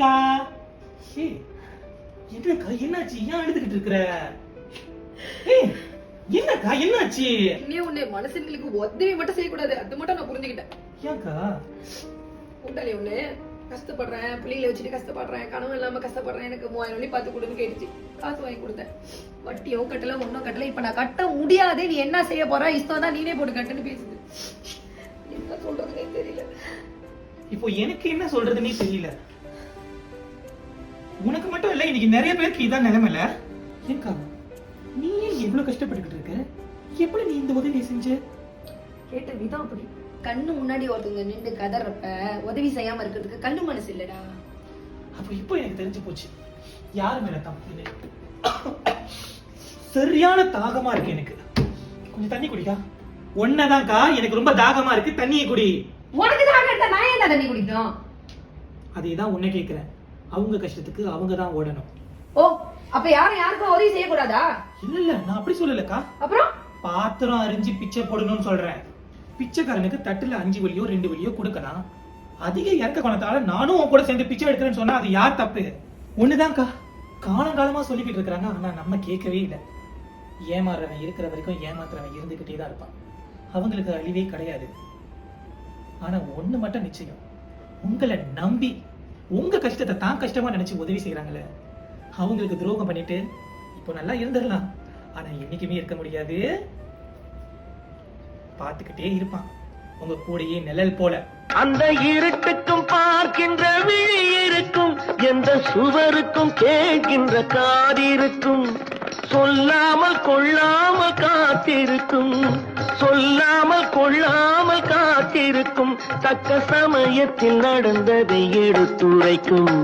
அக்கா. ஏய், என்னக்கா என்னாச்சு? ஏன் அழுதுகிட்டு இருக்கிற? ஏய், என்னக்கா என்னாச்சு? நீ உன்னை மனசுங்களுக்கு உதவி மட்டும் செய்யக்கூடாது, அது மட்டும் நான் புரிஞ்சுக்கிட்டேன். ஏன்க்கா? கூட்டாளி ஒண்ணு கஷ்டப்படுறேன், பிள்ளைகளை வச்சுட்டு கஷ்டப்படுறேன், கனவு இல்லாம கஷ்டப்படுறேன், எனக்கு 3000 பார்த்து கொடுன்னு கேட்டுச்சு. காசு வாங்கி கொடுத்தேன். வட்டியோ கட்டல ஒன்னும் கட்டல. இப்ப நான் கட்ட முடியாது, நீ என்ன செய்ய போற? இஷ்டம் தான், நீனே போட்டு கட்டுன்னு பேசுது. என்ன சொல்றதுன்னே தெரியல. இப்போ எனக்கு என்ன சொல்றதுன்னே தெரியல. உனக்கு மட்டும் இல்ல, இன்னைக்கு நிறைய பேருக்கு இதான் நிலைமையில. ஏன்க்கா நீ ஏன் எவ்வளவு கஷ்டப்பட்டுக்கிட்டு இருக்க? எப்படி நீ இந்த உதவி செஞ்ச? கேட்ட விதம் அப்படி. கண்ணு முன்னாடி ஒருத்தவங்க நின்று கதறப்ப உதவி செய்யாம இருக்கிறதுக்கு கண்ணு மனசு இல்லடா. அப்ப இப்போ எனக்கு தெரிஞ்சு போச்சு யாரு மேல தப்பு. சரியான தாகமா இருக்கு எனக்கு. கொஞ்சம் தண்ணி குடிக்கா. ஒன்னதான்க்கா, எனக்கு ரொம்ப தாகமா இருக்கு, தண்ணியை குடி. உனக்கு தாகம் எடுத்தா நான் ஏன் தண்ணி குடிக்கணும்? அதேதான் உன்னை கேக்குறேன். அவங்க கஷ்டத்துக்கு அவங்க தான் ஓடணும். ஓ, அப்ப யாருக்கும் உதவி செய்யக்கூடாதா? இல்ல, நான் அப்படி சொல்லலக்கா. அப்புறம் பாத்திரம் அரிஞ்சு பிச்சை போடணும்னு சொல்றேன். பிச்சைக்காரனுக்கு தட்டுல 5 வழியோ 2 வழியோ கொடுக்கலாம். அதிக இறக்க குணத்தால நானும் உன் கூட சேர்ந்து பிச்சை எடுக்கிறேன்னு சொன்னா அது யார் தப்பு? ஒண்ணுதான்க்கா, காலங்காலமா சொல்லிக்கிட்டு இருக்காங்க. ஆனா நம்ம கேட்கவே இல்லை. ஏமாறுறவன் இருக்கிற வரைக்கும் ஏமாத்துறவன் இருந்துகிட்டே தான் இருப்பான். அவங்களுக்கு அழிவே கிடையாது. ஆனா ஒண்ணு மட்டும் நிச்சயம், உங்களை நம்பி உங்க கஷ்டத்தை தான் கஷ்டமா நினைச்சு உதவி செய்யறாங்களே, அவங்களுக்கு துரோகம் பண்ணிட்டு இப்போ நல்லா இருந்துடலாம். ஆனா என்னைக்குமே இருக்க முடியாது. பார்த்துக்கிட்டே இருப்பான் உங்க கூடயே நிழல் போல. அந்த இருட்டுக்கும் பார்க்கின்ற விழி இருக்கும், எந்த சுவருக்கும் கேட்கின்ற காதிருக்கும். சொல்லாமல் கொள்ளாமல் காத்திருக்கும், சொல்லாமல் கொள்ளாமல் காத்திருக்கும். தக்க சமயத்தில் நடந்ததை எடுத்துரைக்கும்.